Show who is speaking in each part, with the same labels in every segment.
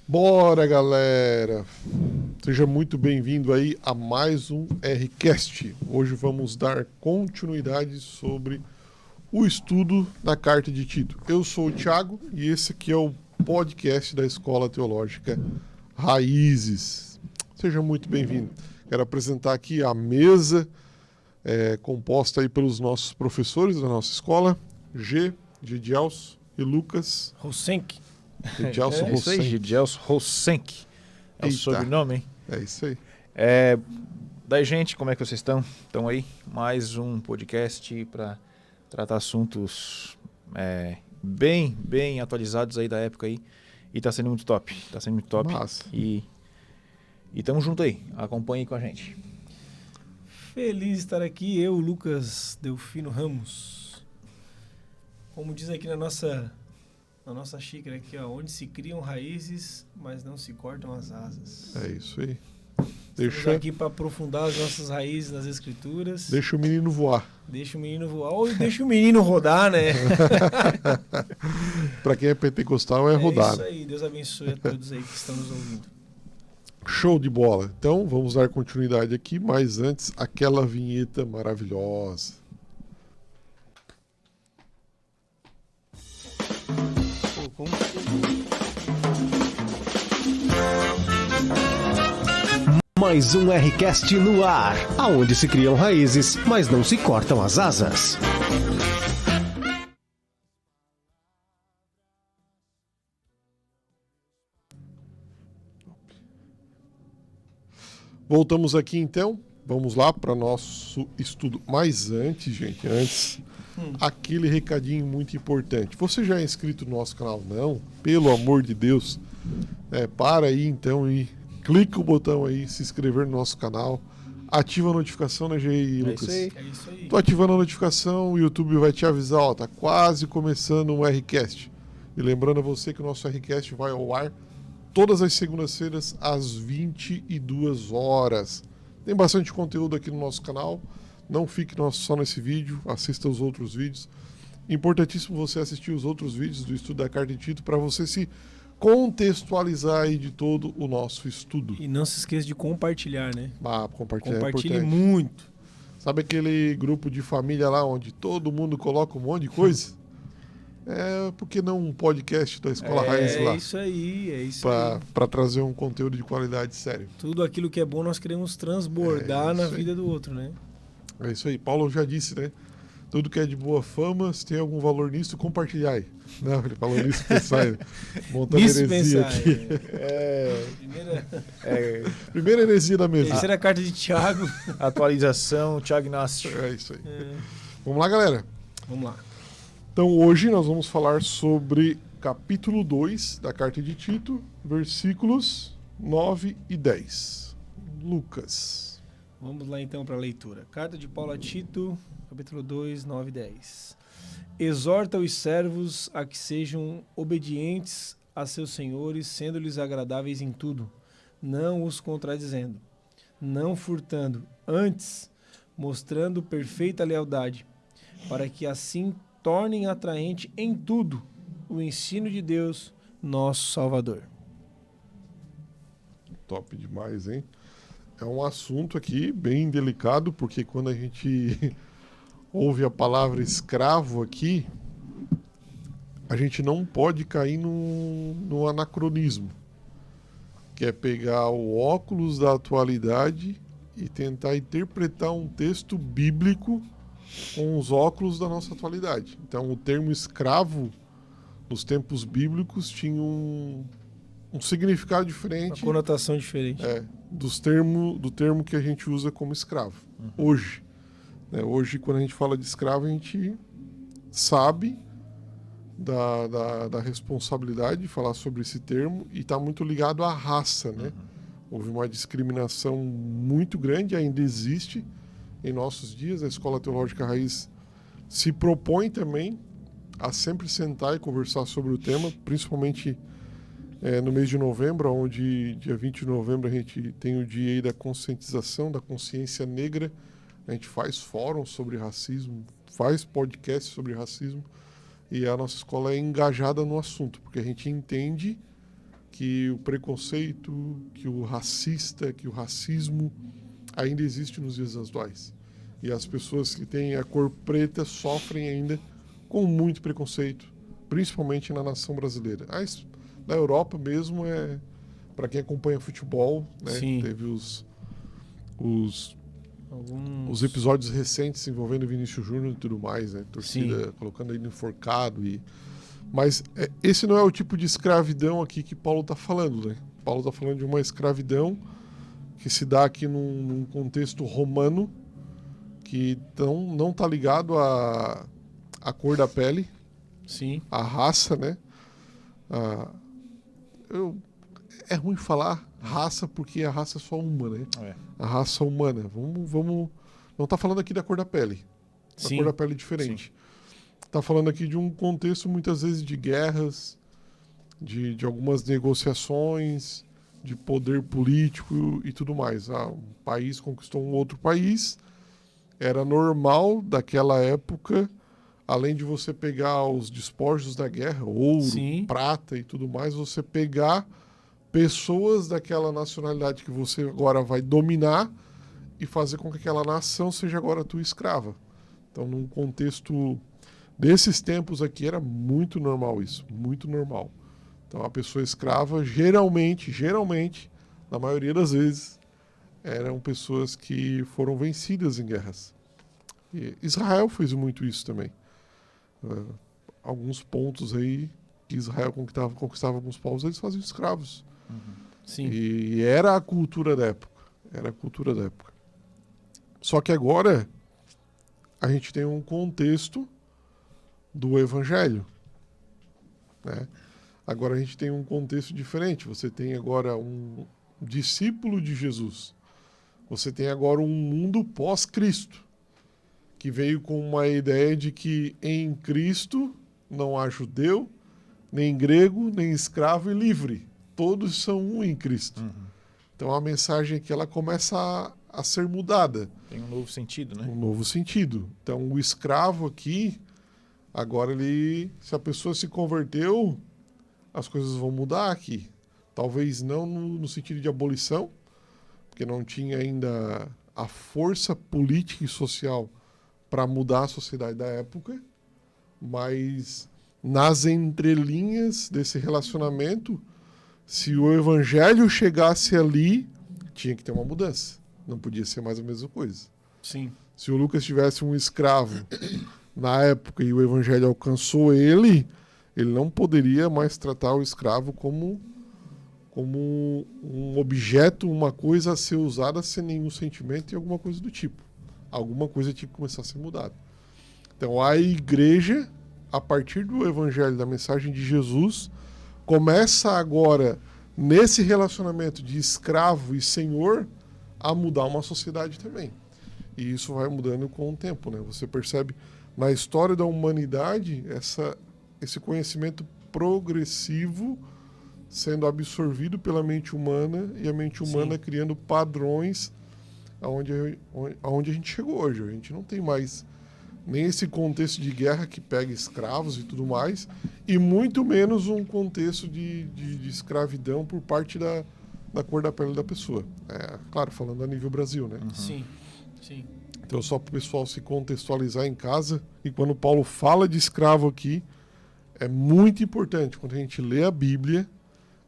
Speaker 1: Bora, galera! Seja muito bem-vindo aí a mais um Rcast. Hoje vamos dar continuidade sobre o estudo da Carta de Tito. Eu sou o Thiago e esse aqui é o podcast da Escola Teológica Raízes. Seja muito bem-vindo. Quero apresentar aqui a mesa composta aí pelos nossos professores da nossa escola, Gidielso e Lucas.
Speaker 2: Rosenck.
Speaker 1: Gidielso
Speaker 3: É isso aí, Gidielso Rosenck. É o
Speaker 1: Eita.
Speaker 3: sobrenome, hein?
Speaker 1: É isso aí.
Speaker 3: Daí, gente, como é que vocês estão? Estão aí? Mais um podcast para tratar assuntos bem atualizados aí da época aí. E tá sendo muito top. Tá sendo muito top.
Speaker 1: Massa.
Speaker 3: E tamo junto aí. Acompanhe com a gente.
Speaker 2: Feliz de estar aqui, eu, Lucas Delfino Ramos. Como diz aqui na nossa xícara aqui, ó, onde se criam raízes, mas não se cortam as asas.
Speaker 1: É isso aí.
Speaker 2: Estamos aqui para aprofundar as nossas raízes nas escrituras.
Speaker 1: Deixa o menino voar.
Speaker 2: Deixa o menino voar ou deixa o menino rodar, né?
Speaker 1: Para quem é pentecostal é rodar.
Speaker 2: É isso aí, Deus abençoe a todos aí que estão nos ouvindo.
Speaker 1: Show de bola. Então vamos dar continuidade aqui, mas antes aquela vinheta maravilhosa.
Speaker 4: Mais um Rcast no ar, aonde se criam raízes, mas não se cortam as asas.
Speaker 1: Voltamos aqui então. Vamos lá para nosso estudo. Mas antes, gente, aquele recadinho muito importante. Você já é inscrito no nosso canal? Não? Pelo amor de Deus. Para aí então e clica o botão aí, se inscrever no nosso canal. Ativa a notificação, né, Lucas?
Speaker 2: É isso aí.
Speaker 1: Tô ativando a notificação, o YouTube vai te avisar, ó, tá quase começando um Rcast. E lembrando a você que o nosso Rcast vai ao ar todas as segundas-feiras às 22 horas. Tem bastante conteúdo aqui no nosso canal. Não fique só nesse vídeo, assista os outros vídeos. Importantíssimo você assistir os outros vídeos do estudo da Carta de Tito para você se contextualizar aí de todo o nosso estudo.
Speaker 2: E não se esqueça de compartilhar, né?
Speaker 1: Compartilhar
Speaker 2: Compartilhe
Speaker 1: é importante.
Speaker 2: muito.
Speaker 1: Sabe aquele grupo de família lá onde todo mundo coloca um monte de coisa? Por que não um podcast da Escola Raiz lá?
Speaker 2: É isso aí.
Speaker 1: Para trazer um conteúdo de qualidade sério.
Speaker 2: Tudo aquilo que é bom nós queremos transbordar na vida do outro, né?
Speaker 1: É isso aí. Paulo já disse, né? Tudo que é de boa fama, se tem algum valor nisso, compartilhai. Não, ele falou nisso pensar, montando heresia aqui. Primeira heresia da mesa.
Speaker 2: Terceira carta de Tiago.
Speaker 3: Atualização, Thiago Inácio.
Speaker 1: É isso aí. Vamos lá, galera?
Speaker 2: Vamos lá.
Speaker 1: Então, hoje nós vamos falar sobre capítulo 2 da Carta de Tito, versículos 9 e 10. Lucas.
Speaker 2: Vamos lá então para a leitura. Carta de Paulo a Tito, capítulo 2, 9 e 10. Exorta os servos a que sejam obedientes a seus senhores, sendo-lhes agradáveis em tudo, não os contradizendo, não furtando, antes mostrando perfeita lealdade, para que assim tornem atraente em tudo o ensino de Deus, nosso Salvador.
Speaker 1: Top demais, hein? É um assunto aqui bem delicado, porque quando a gente ouve a palavra escravo aqui, a gente não pode cair no anacronismo, que é pegar o óculos da atualidade e tentar interpretar um texto bíblico com os óculos da nossa atualidade. Então, o termo escravo, nos tempos bíblicos, tinha um significado diferente.
Speaker 2: Uma conotação diferente.
Speaker 1: Do termo que a gente usa como escravo. Hoje. Hoje, quando a gente fala de escravo, a gente sabe da responsabilidade de falar sobre esse termo e está muito ligado à raça, né? Houve uma discriminação muito grande, ainda existe em nossos dias. A Escola Teológica Raiz se propõe também a sempre sentar e conversar sobre o tema, principalmente no mês de novembro, onde dia 20 de novembro a gente tem o dia aí da conscientização, da consciência negra. A gente faz fóruns sobre racismo, faz podcasts sobre racismo, e a nossa escola é engajada no assunto, porque a gente entende que o preconceito, que o racismo ainda existe nos dias atuais. E as pessoas que têm a cor preta sofrem ainda com muito preconceito, principalmente na nação brasileira. Mas na Europa mesmo, para quem acompanha futebol, né,
Speaker 2: Sim.
Speaker 1: teve os episódios recentes envolvendo Vinícius Júnior e tudo mais, né? Torcida colocando ele enforcado. Mas esse não é o tipo de escravidão aqui que Paulo está falando, né? Paulo está falando de uma escravidão que se dá aqui num contexto romano, que não está ligado à cor da pele,
Speaker 2: Sim.
Speaker 1: à raça, né? É ruim falar raça porque a raça é só uma, né? A raça humana. Vamos não está falando aqui da cor da pele. A cor da pele é diferente. Está falando aqui de um contexto muitas vezes de guerras, de algumas negociações, de poder político e tudo mais. Um país conquistou um outro país, era normal daquela época, além de você pegar os despojos da guerra, ouro, prata e tudo mais, você pegar pessoas daquela nacionalidade que você agora vai dominar e fazer com que aquela nação seja agora tua escrava. Então, num contexto desses tempos aqui, era muito normal isso, muito normal. Então, a pessoa escrava, geralmente, na maioria das vezes, eram pessoas que foram vencidas em guerras. E Israel fez muito isso também. Alguns pontos aí que Israel conquistava alguns povos, eles faziam escravos.
Speaker 2: Sim.
Speaker 1: E era a cultura da época. Só que agora a gente tem um contexto do evangelho, né? Agora a gente tem um contexto diferente. Você tem agora um discípulo de Jesus. Você tem agora um mundo pós-Cristo, que veio com uma ideia de que em Cristo não há judeu, nem grego, nem escravo e livre. Todos são um em Cristo. Então a mensagem aqui ela começa a ser mudada.
Speaker 3: Tem um novo sentido, né?
Speaker 1: Um novo sentido. Então o escravo aqui, agora se a pessoa se converteu, as coisas vão mudar aqui. Talvez não no sentido de abolição, porque não tinha ainda a força política e social para mudar a sociedade da época, mas nas entrelinhas desse relacionamento, se o evangelho chegasse ali, tinha que ter uma mudança. Não podia ser mais a mesma coisa.
Speaker 2: Sim.
Speaker 1: Se o Lucas tivesse um escravo na época e o evangelho alcançou ele não poderia mais tratar o escravo como um objeto, uma coisa a ser usada sem nenhum sentimento e alguma coisa do tipo. Alguma coisa tinha que começar a ser mudada. Então a igreja, a partir do evangelho, da mensagem de Jesus, começa agora, nesse relacionamento de escravo e senhor, a mudar uma sociedade também. E isso vai mudando com o tempo, né? Você percebe na história da humanidade esse conhecimento progressivo sendo absorvido pela mente humana e a mente humana criando padrões aonde a gente chegou hoje. A gente não tem mais nem esse contexto de guerra que pega escravos e tudo mais, e muito menos um contexto de escravidão por parte da cor da pele da pessoa. Claro, falando a nível Brasil, né?
Speaker 2: Sim, sim.
Speaker 1: Então, só para o pessoal se contextualizar em casa, e quando Paulo fala de escravo aqui, é muito importante, quando a gente lê a Bíblia,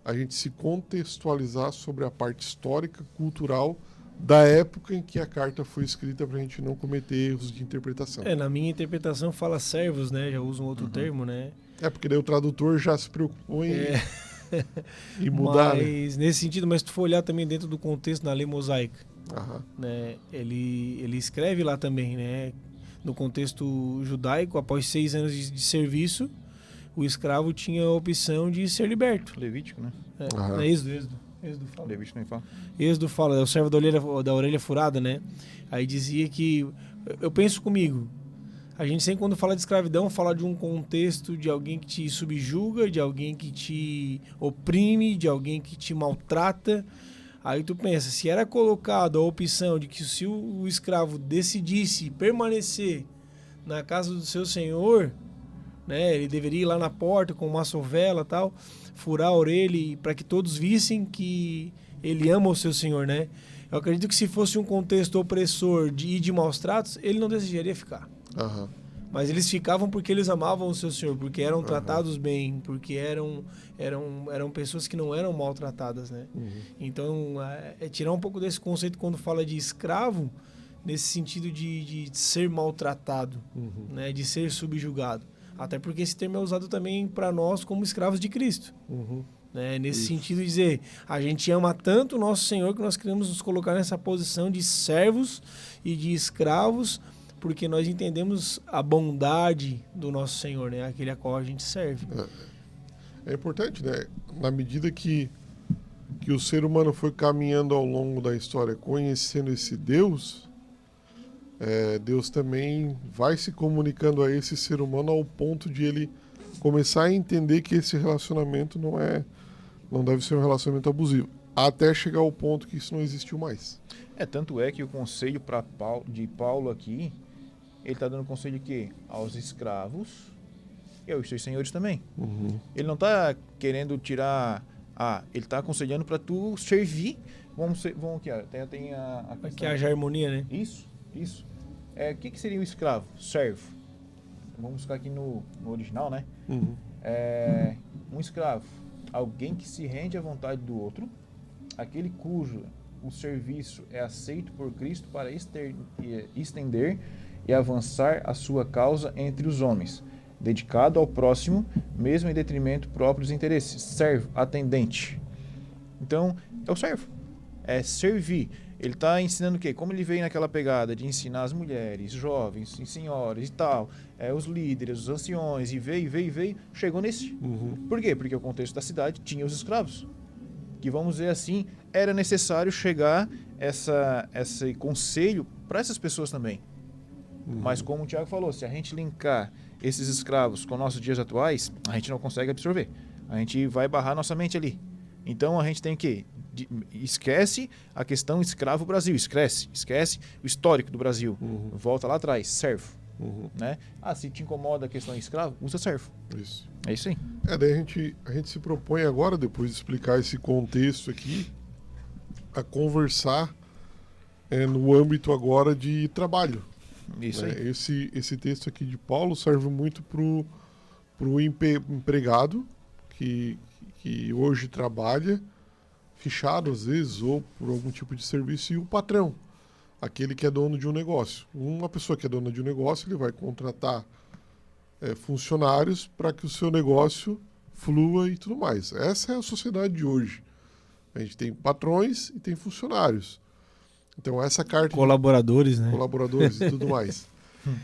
Speaker 1: a gente se contextualizar sobre a parte histórica, cultural, da época em que a carta foi escrita, para a gente não cometer erros de interpretação.
Speaker 2: Na minha interpretação fala servos, né? Já usa um outro termo, né?
Speaker 1: Porque daí o tradutor já se preocupou em mudar,
Speaker 2: mas, nesse sentido, mas se tu for olhar também dentro do contexto na lei mosaica,
Speaker 1: Aham.
Speaker 2: né? Ele escreve lá também, né? No contexto judaico, após 6 anos de serviço, o escravo tinha a opção de ser liberto.
Speaker 3: Levítico, né?
Speaker 1: Aham.
Speaker 2: Êxodo fala.
Speaker 3: Levítico nem fala.
Speaker 2: Êxodo fala, é o servo da orelha furada, né? Aí dizia que, eu penso comigo, a gente sempre quando fala de escravidão, fala de um contexto de alguém que te subjuga, de alguém que te oprime, de alguém que te maltrata. Aí tu pensa, se era colocado a opção de que se o escravo decidisse permanecer na casa do seu senhor, né? Ele deveria ir lá na porta com uma sovela e tal, furar a orelha para que todos vissem que ele ama o seu senhor, né? Eu acredito que se fosse um contexto opressor e de maus tratos, ele não desejaria ficar.
Speaker 1: Aham.
Speaker 2: Mas eles ficavam porque eles amavam o seu senhor, porque eram tratados bem, porque eram pessoas que não eram maltratadas, né? Então, é tirar um pouco desse conceito quando fala de escravo, nesse sentido de ser maltratado, né? De ser subjugado. Até porque esse termo é usado também para nós como escravos de Cristo. Né? Nesse sentido de dizer, a gente ama tanto o nosso Senhor que nós queremos nos colocar nessa posição de servos e de escravos, porque nós entendemos a bondade do nosso Senhor, né? Aquele a qual a gente serve.
Speaker 1: É importante, né? Na medida que o ser humano foi caminhando ao longo da história, conhecendo esse Deus, Deus também vai se comunicando a esse ser humano ao ponto de ele começar a entender que esse relacionamento não deve ser um relacionamento abusivo, até chegar ao ponto que isso não existiu mais.
Speaker 3: Tanto é que o conselho de Paulo aqui, ele está dando conselho que aos escravos e aos seus senhores também. Ele não está querendo tirar... ele está aconselhando para tu servir. Vamos aqui, ó, tem a questão.
Speaker 2: Aqui haja harmonia, né?
Speaker 3: Isso. O que seria um escravo? Servo. Vamos buscar aqui no original, né? Um escravo, alguém que se rende à vontade do outro, aquele cujo o serviço é aceito por Cristo para estender e avançar a sua causa entre os homens, dedicado ao próximo, mesmo em detrimento próprios interesses. Servo, atendente. Então, é o servo. É servir. Ele está ensinando o quê? Como ele veio naquela pegada de ensinar as mulheres, jovens, senhoras e tal, os líderes, os anciões, e veio, chegou nesse. Por quê? Porque o contexto da cidade tinha os escravos. Que, vamos dizer assim, era necessário chegar esse conselho para essas pessoas também. Mas como o Tiago falou, se a gente linkar esses escravos com nossos dias atuais, a gente não consegue absorver. A gente vai barrar nossa mente ali. Então a gente tem que... Esquece a questão escravo Brasil, esquece o histórico do Brasil. Volta lá atrás, servo. Né? Se te incomoda a questão escravo, usa servo.
Speaker 1: Isso.
Speaker 3: É isso aí.
Speaker 1: Daí a gente se propõe agora, depois de explicar esse contexto aqui, a conversar no âmbito agora de trabalho.
Speaker 3: Isso
Speaker 1: né?
Speaker 3: aí.
Speaker 1: Esse texto aqui de Paulo serve muito pro empregado que hoje trabalha fichado às vezes ou por algum tipo de serviço, e o patrão, aquele que é dono de um negócio. Uma pessoa que é dona de um negócio, ele vai contratar funcionários para que o seu negócio flua e tudo mais. Essa é a sociedade de hoje. A gente tem patrões e tem funcionários. Então essa carta...
Speaker 2: Colaboradores, né?
Speaker 1: Colaboradores e tudo mais.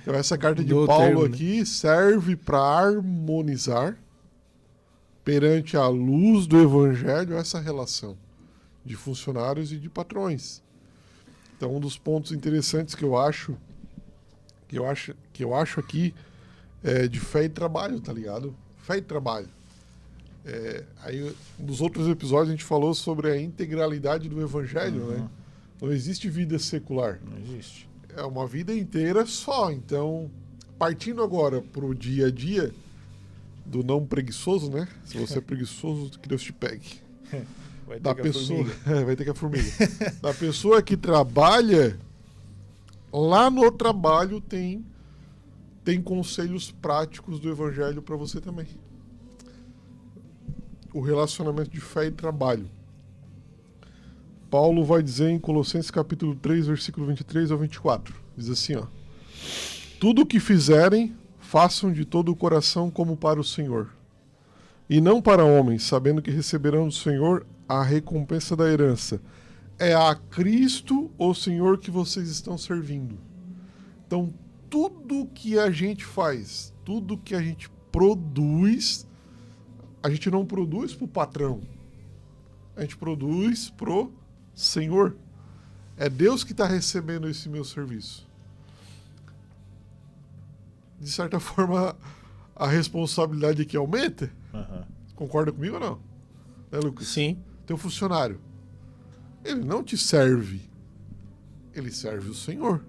Speaker 1: Então essa carta de
Speaker 2: Do
Speaker 1: Paulo
Speaker 2: termo,
Speaker 1: aqui serve para harmonizar perante a luz do Evangelho essa relação de funcionários e de patrões. Então um dos pontos interessantes que eu acho aqui é de fé e trabalho, tá ligado? Fé e trabalho. Aí nos outros episódios a gente falou sobre a integralidade do Evangelho, né? Não existe vida secular.
Speaker 3: Não existe.
Speaker 1: É uma vida inteira só. Então, partindo agora pro dia a dia do não preguiçoso, né? Se você é preguiçoso, que Deus te pegue.
Speaker 3: Vai ter
Speaker 1: Da
Speaker 3: que a
Speaker 1: pessoa,
Speaker 3: formiga.
Speaker 1: vai ter que a formiga. Da pessoa que trabalha, lá no trabalho tem conselhos práticos do Evangelho para você também. O relacionamento de fé e trabalho. Paulo vai dizer em Colossenses capítulo 3, versículo 23 ao 24. Diz assim, ó. Tudo o que fizerem, façam de todo o coração como para o Senhor, e não para homens, sabendo que receberão do Senhor a recompensa da herança. É a Cristo, o Senhor, que vocês estão servindo. Então, tudo que a gente faz, tudo que a gente produz, a gente não produz para o patrão. A gente produz pro Senhor. É Deus que está recebendo esse meu serviço. De certa forma, a responsabilidade aqui aumenta. Concorda comigo ou não? Né, Lucas?
Speaker 2: Sim.
Speaker 1: Teu funcionário, ele não te serve. Ele serve o Senhor.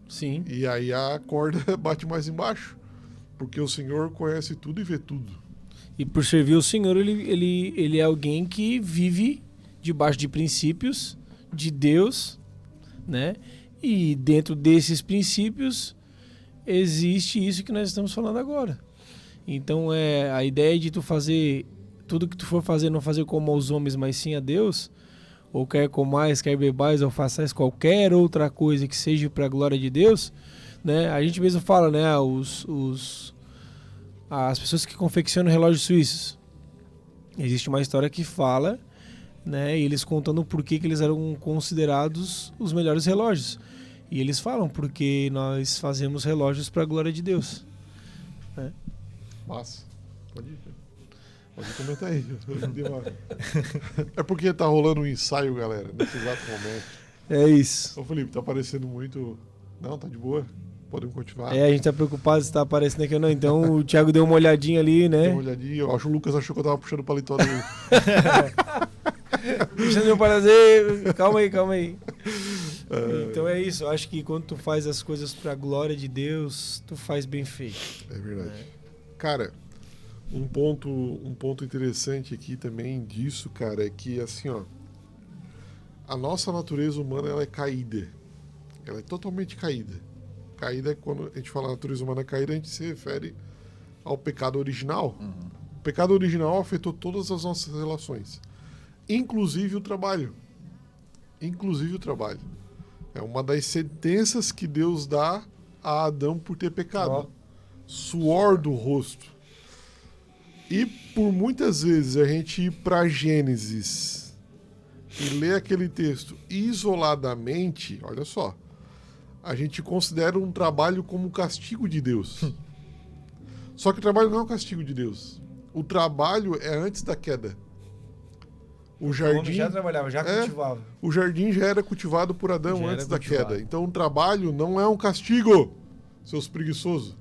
Speaker 2: Sim.
Speaker 1: E aí a corda bate mais embaixo. Porque o Senhor conhece tudo e vê tudo.
Speaker 2: E por servir o Senhor, ele é alguém que vive debaixo de princípios de Deus, né? E dentro desses princípios existe isso que nós estamos falando agora. Então a ideia de tu fazer tudo que tu for fazer, não fazer como aos homens, mas sim a Deus, ou quer comais, quer bebais, ou façais qualquer outra coisa que seja para a glória de Deus, né? A gente mesmo fala, né? As pessoas que confeccionam relógios suíços. Existe uma história que fala, né? Eles contando por que eles eram considerados os melhores relógios. E eles falam porque nós fazemos relógios para a glória de Deus. Né?
Speaker 1: Massa. Pode comentar aí. É porque tá rolando um ensaio, galera, nesse exato momento.
Speaker 2: É isso.
Speaker 1: Ô, Felipe, tá parecendo muito... Não, tá de boa. Podemos continuar.
Speaker 2: A gente tá preocupado se tá aparecendo aqui ou não. Então o Thiago deu uma olhadinha ali, né?
Speaker 1: Deu uma olhadinha. Eu acho que o Lucas achou que eu tava puxando o paletó dele.
Speaker 2: Puxando meu prazer. Calma aí. Então é isso. Eu acho que quando tu faz as coisas pra glória de Deus, tu faz bem feito.
Speaker 1: É verdade. Cara, um ponto interessante aqui também disso, cara, é que assim, ó, a nossa natureza humana, ela é caída. Ela é totalmente caída. Caída é quando a gente fala natureza humana caída, a gente se refere ao pecado original. O pecado original afetou todas as nossas relações, inclusive o trabalho. É uma das sentenças que Deus dá a Adão por ter pecado. Suor do rosto. E por muitas vezes a gente ir para Gênesis e ler aquele texto isoladamente, olha só, a gente considera um trabalho como castigo de Deus. Só que o trabalho não é um castigo de Deus. O trabalho é antes da queda. O jardim
Speaker 2: já trabalhava, já cultivava.
Speaker 1: O jardim já era cultivado por Adão antes da queda. Então o trabalho não é um castigo, seus preguiçosos.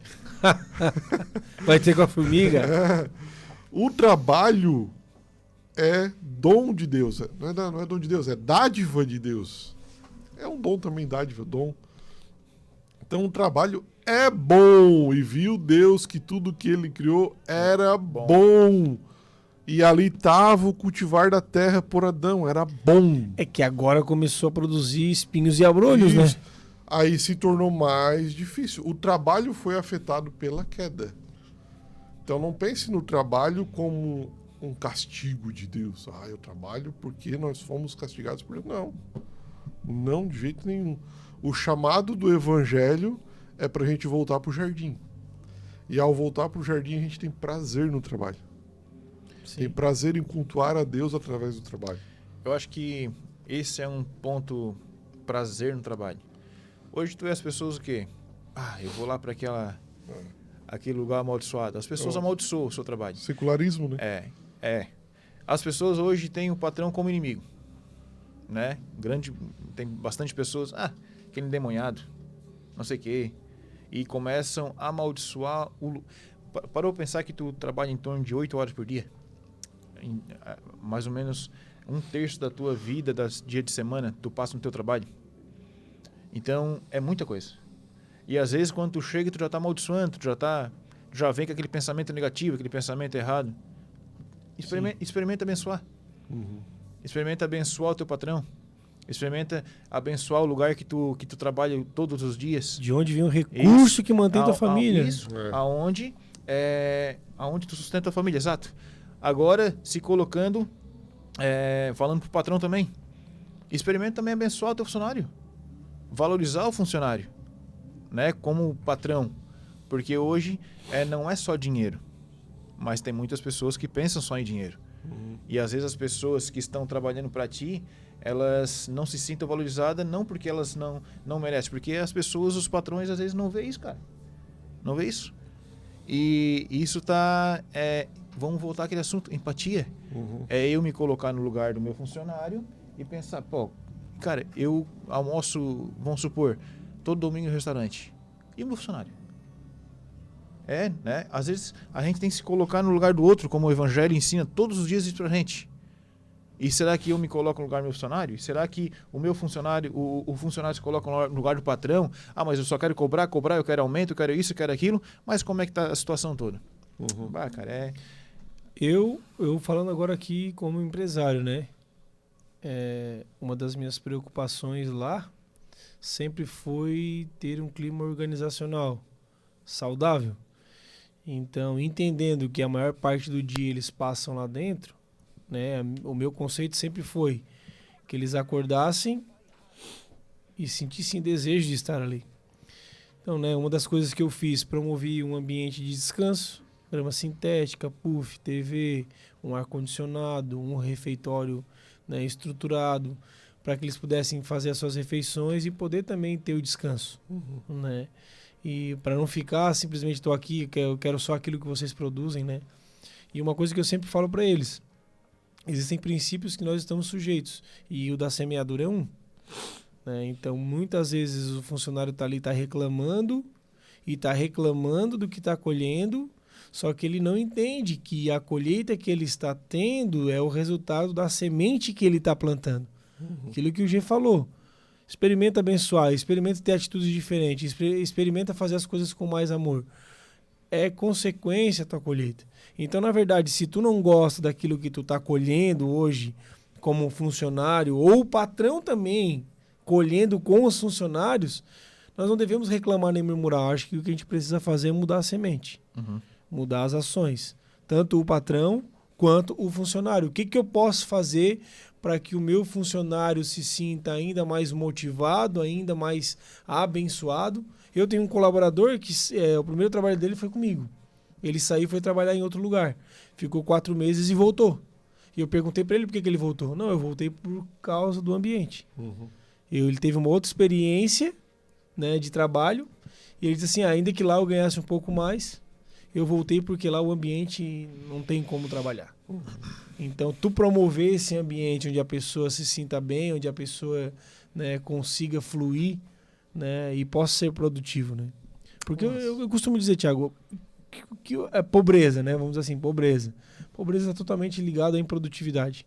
Speaker 2: Vai ter com a formiga?
Speaker 1: O trabalho é dom de Deus. Não é dom de Deus, é dádiva de Deus. É um dom também, dádiva, dom. Então o trabalho é bom. E viu Deus que tudo que ele criou era bom. E ali estava o cultivar da terra por Adão. Era bom.
Speaker 2: É que agora começou a produzir espinhos e abrolhos, né?
Speaker 1: Aí se tornou mais difícil. O trabalho foi afetado pela queda. Então não pense no trabalho como um castigo de Deus. Eu trabalho porque nós fomos castigados por Deus. Não. Não, de jeito nenhum. O chamado do evangelho é para a gente voltar para o jardim. E ao voltar para o jardim, a gente tem prazer no trabalho. Sim. Tem prazer em cultuar a Deus através do trabalho.
Speaker 3: Eu acho que esse é um ponto, prazer no trabalho. Hoje tu vê as pessoas o quê? Eu vou lá para aquele lugar amaldiçoado. As pessoas amaldiçoam o seu trabalho.
Speaker 1: Secularismo, né?
Speaker 3: É. As pessoas hoje têm o patrão como inimigo. Né? Tem bastante pessoas, aquele endemoniado, não sei o quê. E começam a amaldiçoar Parou pensar que tu trabalha em torno de 8 horas por dia? Mais ou menos 1/3 da tua vida, dia de semana, tu passa no teu trabalho. Então, é muita coisa. E às vezes, quando tu chega, tu já tá amaldiçoando, já vem com aquele pensamento negativo, aquele pensamento errado. Experimenta abençoar. Experimenta abençoar o teu patrão. Experimenta abençoar o lugar que tu trabalha todos os dias.
Speaker 2: De onde vem o recurso que mantém tua família.
Speaker 3: Aonde tu sustenta a família, exato. Agora, se colocando, falando pro patrão também. Experimenta também abençoar o teu funcionário. Valorizar o funcionário, né, como patrão. Porque hoje não é só dinheiro, mas tem muitas pessoas que pensam só em dinheiro. E às vezes as pessoas que estão trabalhando para ti, elas não se sintam valorizadas, não porque elas não merecem, porque as pessoas, os patrões, às vezes não vê isso, cara. Não vê isso. E isso tá... vamos voltar àquele assunto, empatia. É eu me colocar no lugar do meu funcionário e pensar, cara, eu almoço, vamos supor, todo domingo no restaurante. E o meu funcionário? Né? Às vezes a gente tem que se colocar no lugar do outro, como o evangelho ensina todos os dias isso pra gente. E será que eu me coloco no lugar do meu funcionário? E será que o meu funcionário, o funcionário se coloca no lugar do patrão? Ah, mas eu só quero cobrar, eu quero aumento, eu quero isso, eu quero aquilo. Mas como é que tá a situação toda? Bah, cara,
Speaker 2: Eu falando agora aqui como empresário, né? Uma das minhas preocupações lá sempre foi ter um clima organizacional saudável. Então, entendendo que a maior parte do dia eles passam lá dentro, né? O meu conceito sempre foi que eles acordassem e sentissem desejo de estar ali. Então, né, uma das coisas que eu fiz, promovi um ambiente de descanso, grama sintética, puff, TV, um ar-condicionado, um refeitório, né, estruturado, para que eles pudessem fazer as suas refeições e poder também ter o descanso, né? E para não ficar simplesmente estou aqui, eu quero só aquilo que vocês produzem, né? E uma coisa que eu sempre falo para eles, existem princípios que nós estamos sujeitos e o da semeadura é um, né? Então muitas vezes o funcionário está ali, está reclamando do que está colhendo, só que ele não entende que a colheita que ele está tendo é o resultado da semente que ele está plantando. Aquilo que o G falou. Experimenta abençoar, experimenta ter atitudes diferentes, experimenta fazer as coisas com mais amor. É consequência a tua colheita. Então, na verdade, se tu não gosta daquilo que tu está colhendo hoje como funcionário, ou o patrão também colhendo com os funcionários, nós não devemos reclamar nem murmurar. Acho que o que a gente precisa fazer é mudar a semente, mudar as ações. Tanto o patrão quanto o funcionário. O que eu posso fazer para que o meu funcionário se sinta ainda mais motivado, ainda mais abençoado? Eu tenho um colaborador que o primeiro trabalho dele foi comigo. Ele saiu e foi trabalhar em outro lugar. Ficou 4 meses e voltou. E eu perguntei para ele por que ele voltou. Não, eu voltei por causa do ambiente. Ele teve uma outra experiência, né, de trabalho. E ele disse assim, ainda que lá eu ganhasse um pouco mais, eu voltei porque lá o ambiente não tem como trabalhar. Então, tu promover esse ambiente onde a pessoa se sinta bem, onde a pessoa, né, consiga fluir, né, e possa ser produtivo, né? Porque eu costumo dizer, Thiago, que é pobreza, né? Vamos dizer assim, pobreza. Pobreza é totalmente ligada à improdutividade.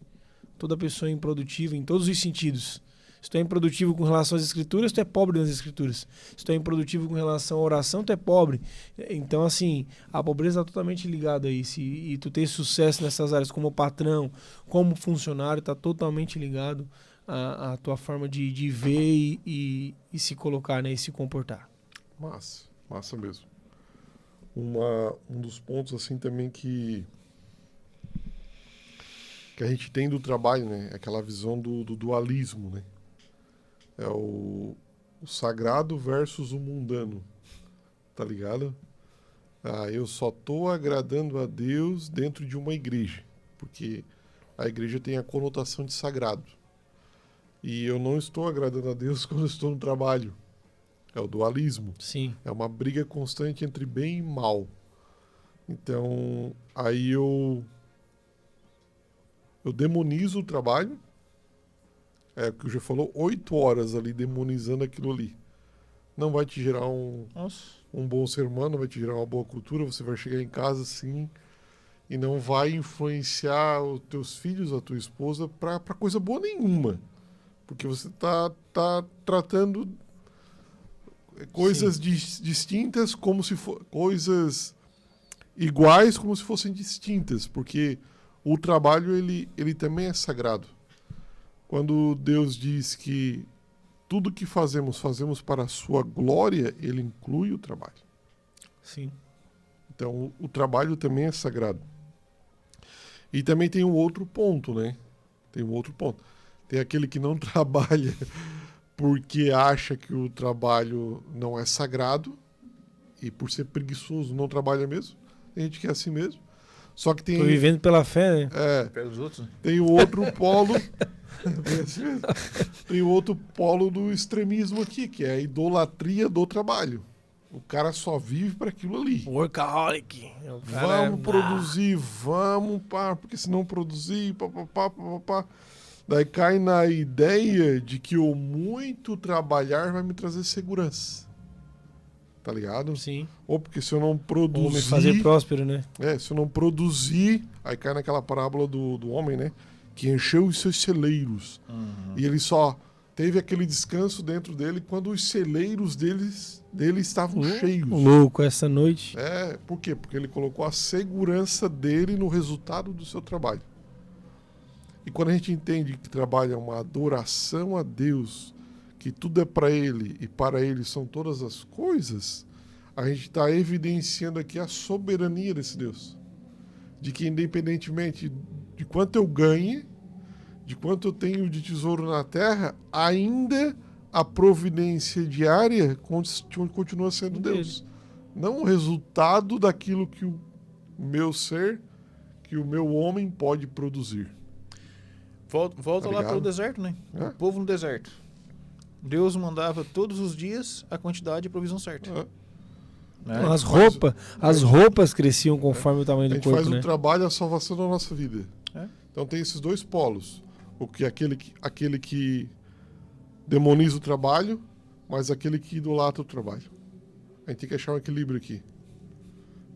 Speaker 2: Toda pessoa é improdutiva em todos os sentidos. Se tu é improdutivo com relação às escrituras, tu é pobre nas escrituras. Se tu é improdutivo com relação à oração, tu é pobre. Então, assim, a pobreza está totalmente ligada a isso. E tu ter sucesso nessas áreas como patrão, como funcionário, está totalmente ligado à tua forma de ver e se colocar, né, e se comportar.
Speaker 1: Massa mesmo. Um dos pontos, assim, também que a gente tem do trabalho, né? É aquela visão do dualismo, né? É o sagrado versus o mundano, tá ligado? Eu só tô agradando a Deus dentro de uma igreja, porque a igreja tem a conotação de sagrado. E eu não estou agradando a Deus quando eu estou no trabalho. É o dualismo.
Speaker 2: Sim.
Speaker 1: É uma briga constante entre bem e mal. Então, aí eu demonizo o trabalho. É o que o Gê falou, 8 horas ali demonizando aquilo ali. Não vai te gerar um bom ser humano, não vai te gerar uma boa cultura. Você vai chegar em casa assim e não vai influenciar os teus filhos, a tua esposa, para coisa boa nenhuma. Porque você tá tratando coisas distintas como se fossem coisas iguais como se fossem distintas. Porque o trabalho, ele também é sagrado. Quando Deus diz que tudo que fazemos para a sua glória, ele inclui o trabalho.
Speaker 2: Sim.
Speaker 1: Então, o trabalho também é sagrado. E também tem um outro ponto, né? Tem aquele que não trabalha porque acha que o trabalho não é sagrado e por ser preguiçoso não trabalha mesmo. Tem gente que é assim mesmo. Só que tem...
Speaker 2: Tô vivendo pela fé, né?
Speaker 3: Pelos outros.
Speaker 1: Tem o outro polo... Tem o outro polo do extremismo aqui, que é a idolatria do trabalho. O cara só vive para aquilo ali.
Speaker 2: Workaholic.
Speaker 1: Vamos produzir, porque se não produzir, pá. Daí cai na ideia de que o muito trabalhar vai me trazer segurança. Tá ligado?
Speaker 2: Sim.
Speaker 1: Ou porque se eu não produzir...
Speaker 2: Ou me fazer próspero, né?
Speaker 1: Se eu não produzir... Aí cai naquela parábola do homem, né? que encheu os seus celeiros. E ele só teve aquele descanso dentro dele quando os celeiros dele estavam cheios.
Speaker 2: Louco, essa noite.
Speaker 1: Por quê? Porque ele colocou a segurança dele no resultado do seu trabalho. E quando a gente entende que trabalho é uma adoração a Deus, que tudo é para Ele e para Ele são todas as coisas, a gente está evidenciando aqui a soberania desse Deus. De que independentemente de quanto eu ganhe, de quanto eu tenho de tesouro na terra, ainda a providência diária continua sendo Deus. Não o resultado daquilo que o meu ser, que o meu homem pode produzir.
Speaker 3: Volta lá para o deserto, né?
Speaker 1: É.
Speaker 3: O povo no deserto. Deus mandava todos os dias a quantidade e a provisão certa. Né?
Speaker 2: As roupas cresciam conforme o tamanho
Speaker 1: A
Speaker 2: do
Speaker 1: gente
Speaker 2: corpo,
Speaker 1: faz
Speaker 2: né?
Speaker 1: o trabalho e a salvação da nossa vida.
Speaker 3: É.
Speaker 1: Então tem esses dois polos. Aquele que demoniza o trabalho, mas aquele que idolatra o trabalho. A gente tem que achar um equilíbrio aqui.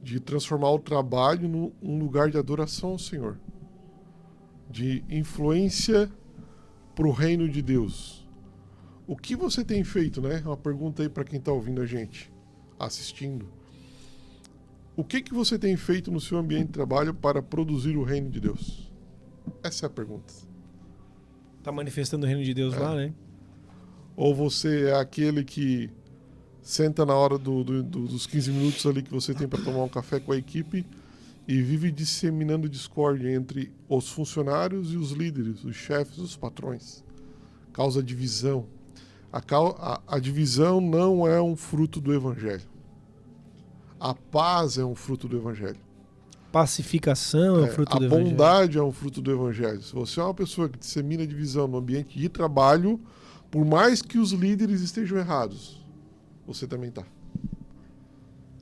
Speaker 1: De transformar o trabalho num lugar de adoração ao Senhor. De influência para o reino de Deus. O que você tem feito, né? Uma pergunta aí para quem está ouvindo a gente, assistindo. O que você tem feito no seu ambiente de trabalho para produzir o reino de Deus? Essa é a pergunta.
Speaker 2: Tá manifestando o reino de Deus lá, né?
Speaker 1: Ou você é aquele que senta na hora dos 15 minutos ali que você tem para tomar um café com a equipe e vive disseminando discórdia entre os funcionários e os líderes, os chefes, os patrões. Causa divisão. A divisão não é um fruto do Evangelho. A paz é um fruto do Evangelho.
Speaker 2: Pacificação é fruto do
Speaker 1: A
Speaker 2: Evangelho.
Speaker 1: bondade é um fruto do Evangelho. Se você é uma pessoa que dissemina divisão no ambiente de trabalho, por mais que os líderes estejam errados, você também está.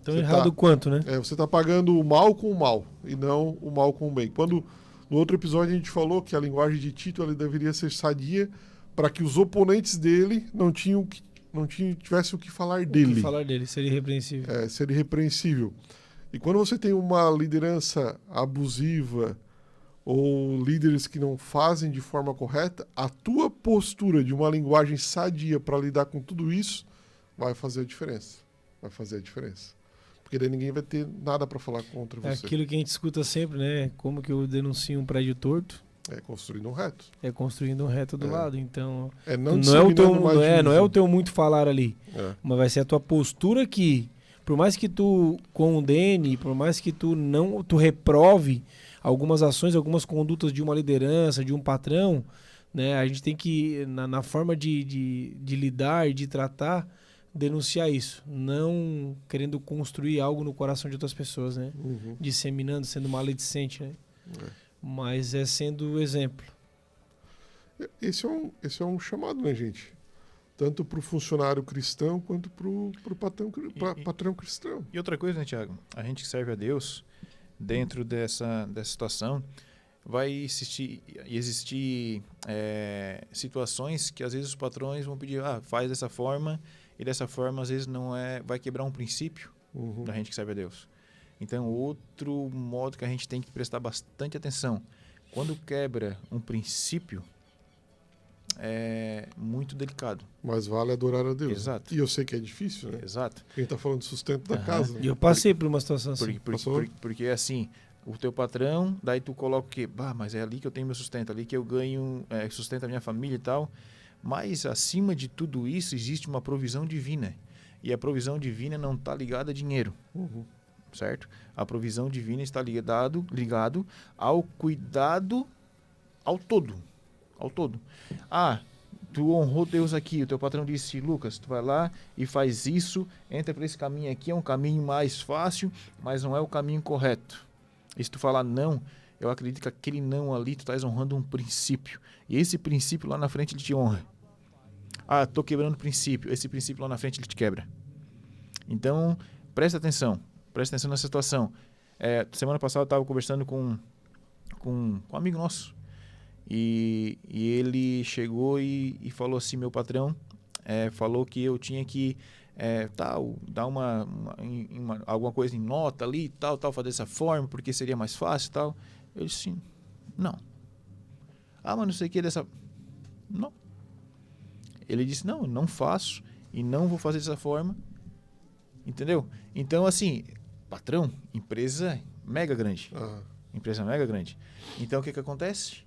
Speaker 2: Tão
Speaker 1: Você
Speaker 2: errado quanto, né?
Speaker 1: Você está pagando o mal com o mal e não o mal com o bem. Quando no outro episódio a gente falou que a linguagem de Tito ela deveria ser sadia para que os oponentes dele não tivessem o que falar dele.
Speaker 2: O que falar dele, seria irrepreensível.
Speaker 1: Ser irrepreensível. E quando você tem uma liderança abusiva ou líderes que não fazem de forma correta, a tua postura de uma linguagem sadia para lidar com tudo isso vai fazer a diferença. Vai fazer a diferença. Porque daí ninguém vai ter nada para falar contra
Speaker 2: É
Speaker 1: você.
Speaker 2: aquilo que a gente escuta sempre, né? Como que eu denuncio um prédio torto?
Speaker 1: É construindo um reto.
Speaker 2: É construindo um reto do lado. Então, não é o teu muito falar ali. Mas vai ser a tua postura que, por mais que tu condene, por mais que tu reprove algumas ações, algumas condutas de uma liderança, de um patrão, né? A gente tem que, na forma de lidar e de tratar, denunciar isso, não querendo construir algo no coração de outras pessoas, né? Disseminando, sendo maledicente, né? Mas é sendo exemplo.
Speaker 1: Esse é um chamado, né, gente? Tanto para o funcionário cristão quanto para o patrão cristão.
Speaker 3: E outra coisa, né, Thiago? A gente que serve a Deus, dentro dessa situação, vai existir situações que às vezes os patrões vão pedir, faz dessa forma, e dessa forma às vezes vai quebrar um princípio da gente que serve a Deus. Então, outro modo que a gente tem que prestar bastante atenção, quando quebra um princípio, é muito delicado.
Speaker 1: Mas vale adorar a Deus.
Speaker 3: Exato.
Speaker 1: E eu sei que é difícil, né?
Speaker 3: Exato.
Speaker 1: Quem está falando de sustento da casa. Né?
Speaker 2: E eu passei por uma situação assim.
Speaker 3: Porque assim, o teu patrão, daí tu coloca o quê? Mas é ali que eu tenho meu sustento, ali que eu ganho, sustento a minha família e tal. Mas acima de tudo isso, existe uma provisão divina. E a provisão divina não está ligada a dinheiro. Certo? A provisão divina está ligado ao cuidado ao todo. Tu honrou Deus aqui, o teu patrão disse, Lucas, tu vai lá e faz isso, entra por esse caminho aqui, é um caminho mais fácil, mas não é o caminho correto. E se tu falar não, eu acredito que aquele não ali, tu estás honrando um princípio. E esse princípio lá na frente ele te honra. Tô quebrando o princípio, esse princípio lá na frente ele te quebra. Então, presta atenção nessa situação. Semana passada eu estava conversando com um amigo nosso. E ele chegou e falou assim, meu patrão falou que eu tinha que dar alguma coisa em nota ali, tal, fazer dessa forma, porque seria mais fácil e tal. Eu disse, não. mas não sei o que dessa... Não. Ele disse, não, não faço e não vou fazer dessa forma. Entendeu? Então, assim, patrão, empresa mega grande. Empresa mega grande. Então, o que acontece?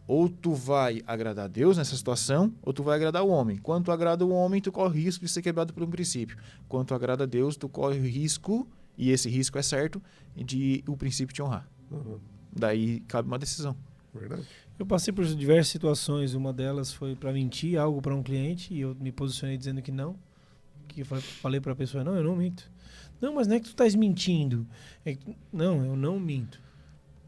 Speaker 3: Ou tu vai agradar a Deus nessa situação, ou tu vai agradar o homem. Quando tu agrada o homem, tu corre o risco de ser quebrado por um princípio. Quando tu agrada a Deus, tu corre o risco, e esse risco é certo, de o princípio te honrar. Daí cabe uma decisão.
Speaker 1: Verdade.
Speaker 2: Eu passei por diversas situações. Uma delas foi para mentir algo para um cliente e eu me posicionei dizendo que não. Que falei para a pessoa, não, eu não minto. Não, mas não é que tu estás mentindo. Não, eu não minto.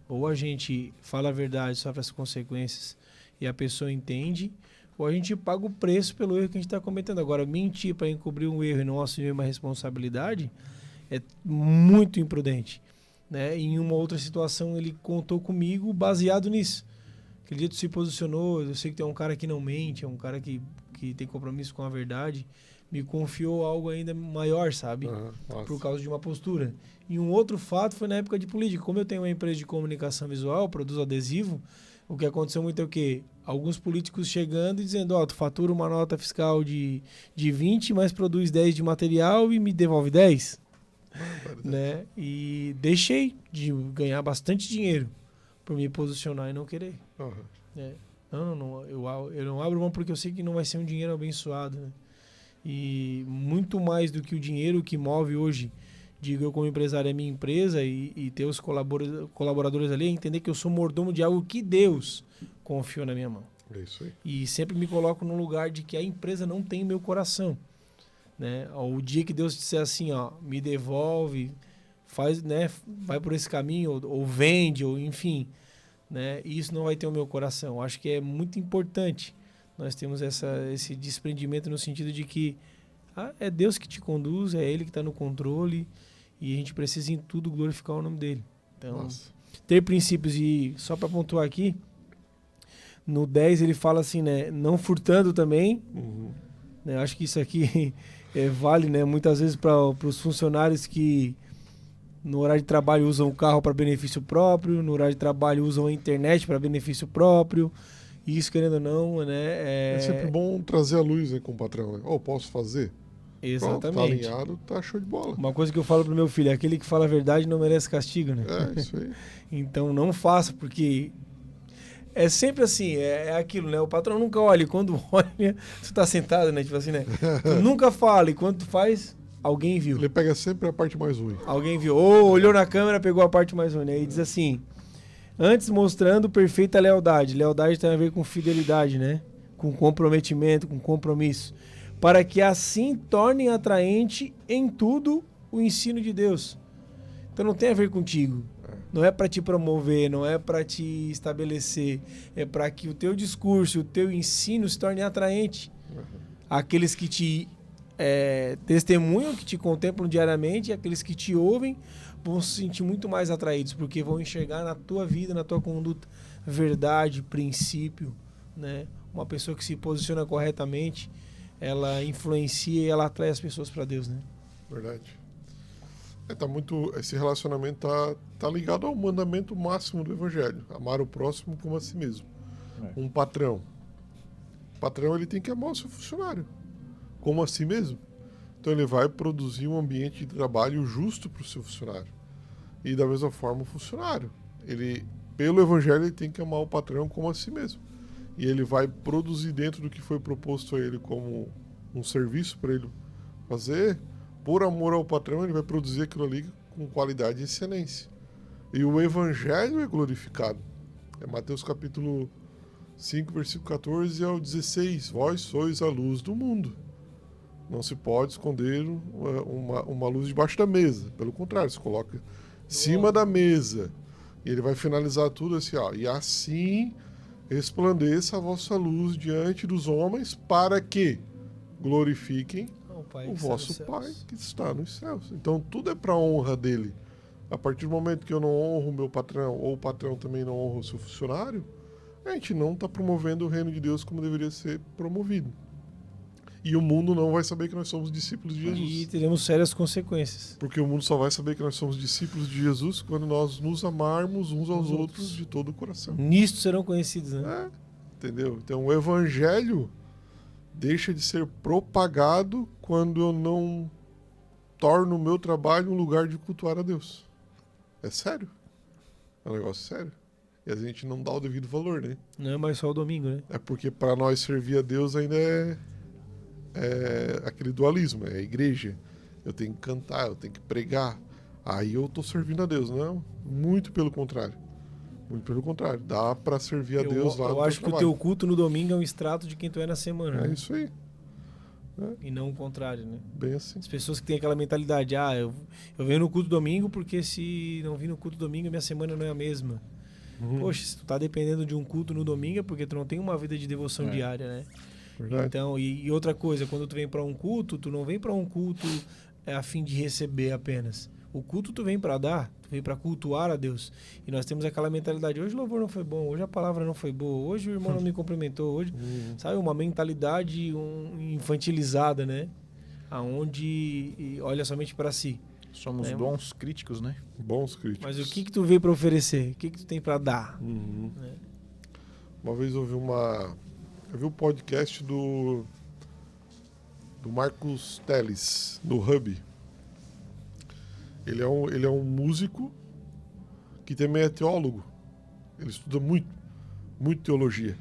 Speaker 2: Ou a gente fala a verdade, sofre as consequências e a pessoa entende, ou a gente paga o preço pelo erro que a gente está cometendo. Agora, mentir para encobrir um erro e não assumir uma responsabilidade é muito imprudente. Né? Em uma outra situação, ele contou comigo baseado nisso. Aquele dia tu se posicionou, eu sei que tem um cara que não mente, é um cara que tem compromisso com a verdade, me confiou algo ainda maior, sabe? Por causa de uma postura. E um outro fato foi na época de política. Como eu tenho uma empresa de comunicação visual, produzo adesivo, o que aconteceu muito é o quê? Alguns políticos chegando e dizendo, tu fatura uma nota fiscal de 20, mas produz 10 de material e me devolve 10. Né? E deixei de ganhar bastante dinheiro por me posicionar e não querer. Né? Eu não abro mão porque eu sei que não vai ser um dinheiro abençoado. Né? E muito mais do que o dinheiro que move hoje, digo eu como empresário, é minha empresa e ter os colaboradores ali, é entender que eu sou mordomo de algo que Deus confiou na minha mão.
Speaker 1: É isso aí.
Speaker 2: E sempre me coloco no lugar de que a empresa não tem meu coração. Né? O dia que Deus disser assim, me devolve, faz, né, vai por esse caminho, ou vende, ou enfim, né? Isso não vai ter o meu coração. Acho que é muito importante nós temos esse desprendimento no sentido de que é Deus que te conduz, é Ele que está no controle e a gente precisa em tudo glorificar o nome dEle. Então, ter princípios. E só para pontuar aqui, no 10 ele fala assim, né, não furtando também. Né, acho que isso aqui vale, né, muitas vezes para os funcionários que no horário de trabalho usam o carro para benefício próprio, no horário de trabalho usam a internet para benefício próprio. Isso, querendo ou não, né?
Speaker 1: É sempre bom trazer a luz, né, com o patrão. Né? Posso fazer?
Speaker 2: Exatamente.
Speaker 1: Pronto, tá alinhado, tá show de bola.
Speaker 2: Uma coisa que eu falo pro meu filho, aquele que fala a verdade não merece castigo, né?
Speaker 1: É, isso aí.
Speaker 2: Então não faça, porque é sempre assim, é aquilo, né? O patrão nunca olha, e quando olha, tu tá sentado, né? Tipo assim, né? Tu nunca fala, e quando tu faz, alguém viu.
Speaker 1: Ele pega sempre a parte mais ruim.
Speaker 2: Alguém viu. Ou olhou na câmera, pegou a parte mais ruim, né? E diz assim... Antes mostrando perfeita lealdade. Lealdade tem a ver com fidelidade, né? Com comprometimento, com compromisso. Para que assim tornem atraente em tudo o ensino de Deus. Então não tem a ver contigo. Não é para te promover, não é para te estabelecer. É para que o teu discurso, o teu ensino se torne atraente. Aqueles que te testemunham, que te contemplam diariamente, e aqueles que te ouvem vão se sentir muito mais atraídos, porque vão enxergar na tua vida, na tua conduta, verdade, princípio, né? Uma pessoa que se posiciona corretamente, ela influencia e ela atrai as pessoas para Deus, né?
Speaker 1: Verdade. Esse relacionamento tá ligado ao mandamento máximo do Evangelho, amar o próximo como a si mesmo. Um patrão. O patrão, ele tem que amar o seu funcionário como a si mesmo. Então ele vai produzir um ambiente de trabalho justo para o seu funcionário. E da mesma forma o funcionário. Pelo Evangelho, ele tem que amar o patrão como a si mesmo. E ele vai produzir dentro do que foi proposto a ele como um serviço para ele fazer. Por amor ao patrão, ele vai produzir aquilo ali com qualidade e excelência. E o Evangelho é glorificado. É Mateus capítulo 5, versículo 14 ao 16. Vós sois a luz do mundo. Não se pode esconder uma luz debaixo da mesa. Pelo contrário, se coloca em cima da mesa. E ele vai finalizar tudo assim, e assim resplandeça a vossa luz diante dos homens para que glorifiquem o vosso Pai que está nos céus. Então tudo é para a honra dele. A partir do momento que eu não honro o meu patrão, ou o patrão também não honra o seu funcionário, a gente não está promovendo o reino de Deus como deveria ser promovido. E o mundo não vai saber que nós somos discípulos de
Speaker 2: E
Speaker 1: Jesus.
Speaker 2: teremos sérias consequências.
Speaker 1: Porque o mundo só vai saber que nós somos discípulos de Jesus quando nós nos amarmos uns aos outros de todo o coração.
Speaker 2: Nisto serão conhecidos, né?
Speaker 1: É, entendeu? Então o evangelho deixa de ser propagado quando eu não torno o meu trabalho um lugar de cultuar a Deus. É sério. É um negócio sério. E a gente não dá o devido valor, né?
Speaker 2: Não é mais só o domingo, né?
Speaker 1: É porque para nós servir a Deus ainda é aquele dualismo, é a igreja. Eu tenho que cantar, eu tenho que pregar. Aí eu tô servindo a Deus. Não, muito pelo contrário. Muito pelo contrário. Dá para servir a Deus lá no
Speaker 2: Eu acho que o
Speaker 1: trabalho.
Speaker 2: teu culto no domingo é um extrato de quem tu é na semana,
Speaker 1: É
Speaker 2: né?
Speaker 1: isso aí.
Speaker 2: E não o contrário, né?
Speaker 1: Bem assim.
Speaker 2: As pessoas que têm aquela mentalidade, eu venho no culto domingo porque se não vir no culto domingo, minha semana não é a mesma. Poxa, se tu tá dependendo de um culto no domingo é porque tu não tem uma vida de devoção diária, né?
Speaker 1: Verdade.
Speaker 2: Então, e outra coisa, quando tu vem para um culto, tu não vem para um culto a fim de receber apenas. O culto tu vem para dar, tu vem para cultuar a Deus. E nós temos aquela mentalidade, hoje o louvor não foi bom, hoje a palavra não foi boa, hoje o irmão não me cumprimentou, hoje, sabe, uma mentalidade infantilizada, né? Aonde olha somente para si.
Speaker 3: Somos
Speaker 2: É,
Speaker 3: bons críticos, né?
Speaker 1: Bons críticos.
Speaker 2: Mas o que tu veio para oferecer? O que tu tem para dar? Né?
Speaker 1: Uma vez eu vi um podcast do Marcos Teles, do Hub. Ele é um músico que também é teólogo. Ele estuda muito teologia.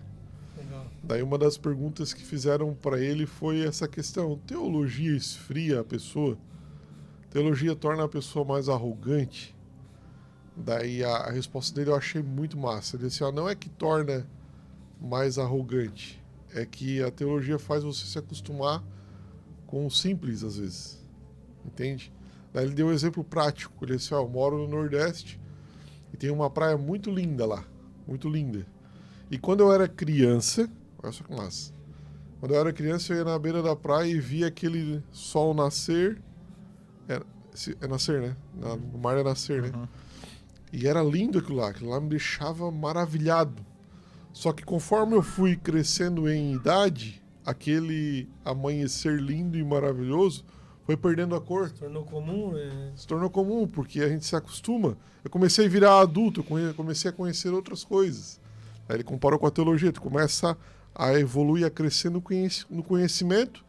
Speaker 2: Legal.
Speaker 1: Daí uma das perguntas que fizeram para ele foi essa questão: teologia esfria a pessoa? Teologia torna a pessoa mais arrogante? Daí a resposta dele eu achei muito massa. Ele disse: não é que torna mais arrogante, é que a teologia faz você se acostumar com o simples às vezes, entende? Daí ele deu um exemplo prático. Ele disse: eu moro no Nordeste e tem uma praia muito linda lá, muito linda. E quando eu era criança, olha só que massa, quando eu era criança eu ia na beira da praia e via aquele sol nascer, é nascer, né? No mar é nascer, né? E era lindo aquilo lá me deixava maravilhado. Só que conforme eu fui crescendo em idade, aquele amanhecer lindo e maravilhoso foi perdendo a cor.
Speaker 2: Tornou comum, né?
Speaker 1: Se tornou comum, porque a gente se acostuma. Eu comecei a virar adulto, eu comecei a conhecer outras coisas. Aí ele comparou com a teologia, tu começa a evoluir, a crescer no conhecimento,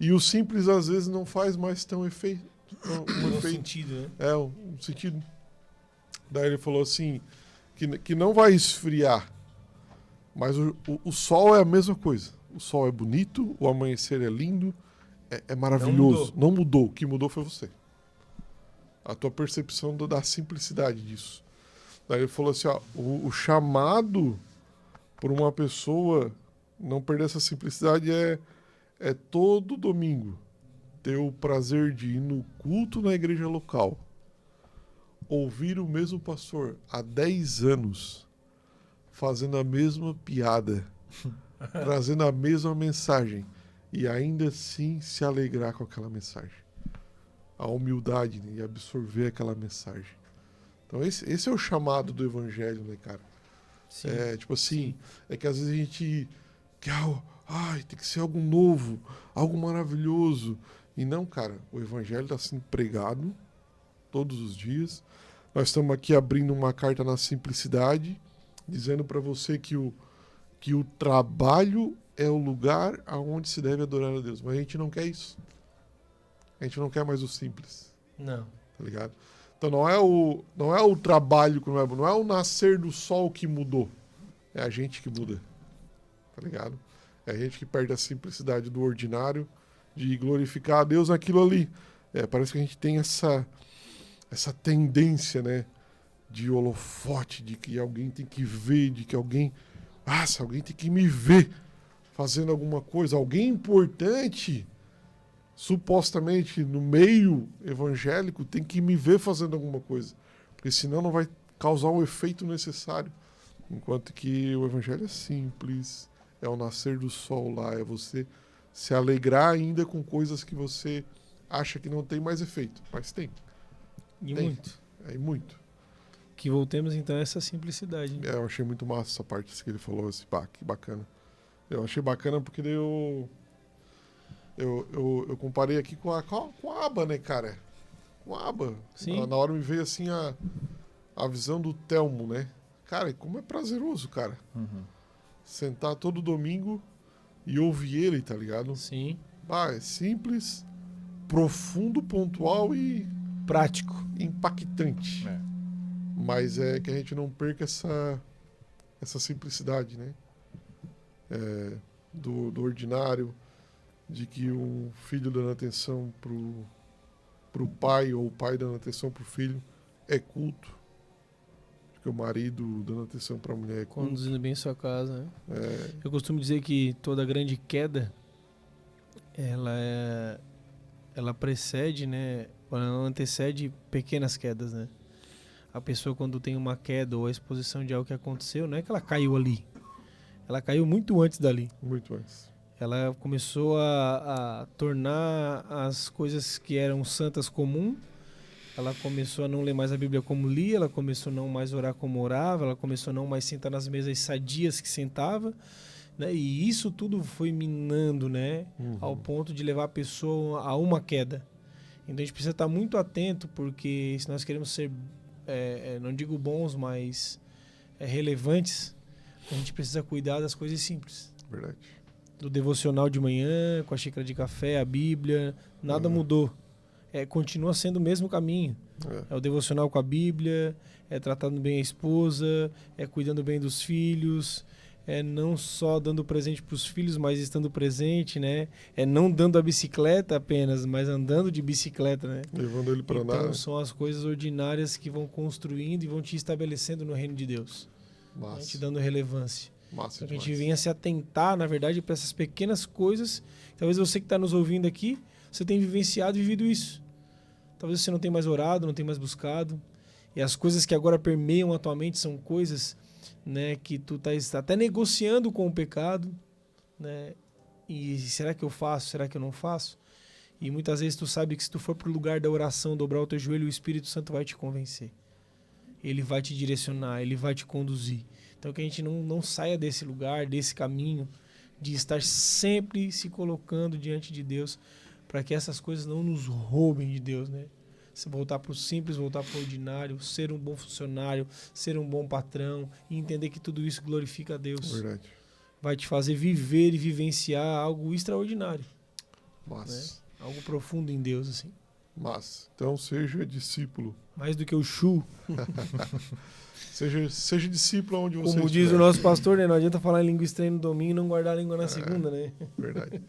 Speaker 1: e o simples às vezes não faz mais tão efeito.
Speaker 2: No sentido, né?
Speaker 1: É, um sentido. Daí ele falou assim, que não vai esfriar, mas o sol é a mesma coisa. O sol é bonito, o amanhecer é lindo, é maravilhoso. Não mudou. O que mudou foi você. A tua percepção da simplicidade disso. Daí ele falou assim, o chamado por uma pessoa não perder essa simplicidade é todo domingo ter o prazer de ir no culto na igreja local, ouvir o mesmo pastor há 10 anos fazendo a mesma piada, trazendo a mesma mensagem e ainda assim se alegrar com aquela mensagem. A humildade, né, e absorver aquela mensagem. Então esse é o chamado do evangelho, né, cara?
Speaker 2: Sim.
Speaker 1: É tipo assim, é que às vezes a gente quer tem que ser algo novo, algo maravilhoso. E não, cara, o evangelho está sendo pregado todos os dias. Nós estamos aqui abrindo uma carta na simplicidade, dizendo para você que o trabalho é o lugar aonde se deve adorar a Deus. Mas a gente não quer isso. A gente não quer mais o simples,
Speaker 2: Não.
Speaker 1: tá ligado? Então não é o trabalho que não é o nascer do sol que mudou. É a gente que muda, tá ligado? É a gente que perde a simplicidade do ordinário, de glorificar a Deus naquilo ali. Parece que a gente tem essa tendência, né, de holofote, de que alguém tem que ver, de que alguém tem que me ver fazendo alguma coisa, alguém importante, supostamente no meio evangélico, tem que me ver fazendo alguma coisa, porque senão não vai causar o efeito necessário. Enquanto que o evangelho é simples, é o nascer do sol lá, é você se alegrar ainda com coisas que você acha que não tem mais efeito, mas tem.
Speaker 2: E
Speaker 1: Tem.
Speaker 2: muito.
Speaker 1: É muito.
Speaker 2: Que voltemos então a essa simplicidade.
Speaker 1: Eu achei muito massa essa parte que ele falou, que bacana. Eu achei bacana porque daí Eu comparei aqui com a aba, né, cara? Com a aba.
Speaker 2: Sim.
Speaker 1: Na hora me veio assim a visão do Telmo, né? Cara, como é prazeroso, cara. Sentar todo domingo e ouvir ele, tá ligado?
Speaker 2: Sim.
Speaker 1: É simples, profundo, pontual e
Speaker 2: Prático.
Speaker 1: impactante.
Speaker 3: É.
Speaker 1: Mas é que a gente não perca essa simplicidade, né? Do ordinário, de que um filho dando atenção pro pai ou o pai dando atenção pro filho é culto. Que o marido dando atenção para a mulher é culto.
Speaker 2: Conduzindo bem sua casa, né?
Speaker 1: É,
Speaker 2: Eu costumo dizer que toda grande queda, ela precede, né? Ela antecede pequenas quedas, né? A pessoa quando tem uma queda ou a exposição de algo que aconteceu, não é que ela caiu ali. Ela caiu muito antes dali.
Speaker 1: muito antes.
Speaker 2: Ela começou a tornar as coisas que eram santas comum. Ela começou a não ler mais a Bíblia como lia, ela começou a não mais orar como orava, ela começou a não mais sentar nas mesas sadias que sentava, né? E isso tudo foi minando, né? Ao ponto de levar a pessoa a uma queda. Então a gente precisa estar muito atento, porque se nós queremos ser, não digo bons, mas relevantes, a gente precisa cuidar das coisas simples.
Speaker 1: Verdade.
Speaker 2: Do devocional de manhã, com a xícara de café, a Bíblia, nada mudou. Continua sendo o mesmo caminho. É o devocional com a Bíblia, é tratando bem a esposa, é cuidando bem dos filhos, é não só dando presente para os filhos, mas estando presente, né? É não dando a bicicleta apenas, mas andando de bicicleta, né?
Speaker 1: Levando ele para
Speaker 2: Então
Speaker 1: andar.
Speaker 2: são as coisas ordinárias que vão construindo e vão te estabelecendo no reino de Deus.
Speaker 1: Massa.
Speaker 2: Te dando relevância.
Speaker 1: Massa
Speaker 2: Então, que a gente
Speaker 1: demais.
Speaker 2: venha se atentar, na verdade, para essas pequenas coisas. Talvez você que está nos ouvindo aqui, você tenha vivenciado e vivido isso. Talvez você não tenha mais orado, não tenha mais buscado. E as coisas que agora permeiam a tua mente são coisas, né, que tu está até negociando com o pecado, né? E será que eu faço? Será que eu não faço? E muitas vezes tu sabe que se tu for para o lugar da oração, dobrar o teu joelho, o Espírito Santo vai te convencer. Ele vai te direcionar, ele vai te conduzir. Então que a gente não saia desse lugar, desse caminho, de estar sempre se colocando diante de Deus, para que essas coisas não nos roubem de Deus, né? Se voltar para o simples, voltar para o ordinário, ser um bom funcionário, ser um bom patrão e entender que tudo isso glorifica a Deus.
Speaker 1: Verdade.
Speaker 2: Vai te fazer viver e vivenciar algo extraordinário,
Speaker 1: Massa.
Speaker 2: né? Algo profundo em Deus, assim.
Speaker 1: Massa. Então seja discípulo.
Speaker 2: Mais do que o chu.
Speaker 1: Seja discípulo onde você
Speaker 2: Como diz
Speaker 1: estiver.
Speaker 2: o nosso pastor, né? Não adianta falar em língua estranha no domingo e não guardar a língua na segunda, né?
Speaker 1: Verdade.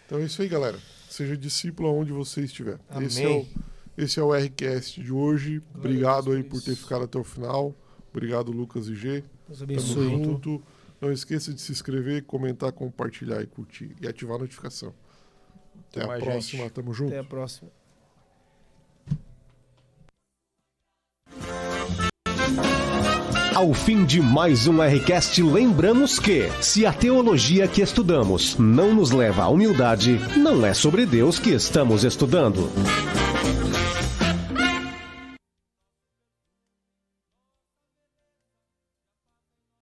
Speaker 1: Então é isso aí, galera. Seja discípulo onde você estiver.
Speaker 2: Amém.
Speaker 1: Esse é o RCast de hoje.
Speaker 2: Glória
Speaker 1: Obrigado
Speaker 2: a
Speaker 1: aí
Speaker 2: Deus
Speaker 1: por
Speaker 2: por
Speaker 1: ter
Speaker 2: isso.
Speaker 1: ficado até o final. Obrigado, Lucas e G.
Speaker 2: Deus
Speaker 1: Tamo
Speaker 2: abençoe.
Speaker 1: junto. Não esqueça de se inscrever, comentar, compartilhar e curtir. E ativar a notificação. Até a
Speaker 3: mais,
Speaker 1: próxima.
Speaker 3: gente.
Speaker 1: Tamo junto.
Speaker 2: Até a próxima.
Speaker 4: Ao fim de mais um RCast, lembramos que, se a teologia que estudamos não nos leva à humildade, não é sobre Deus que estamos estudando.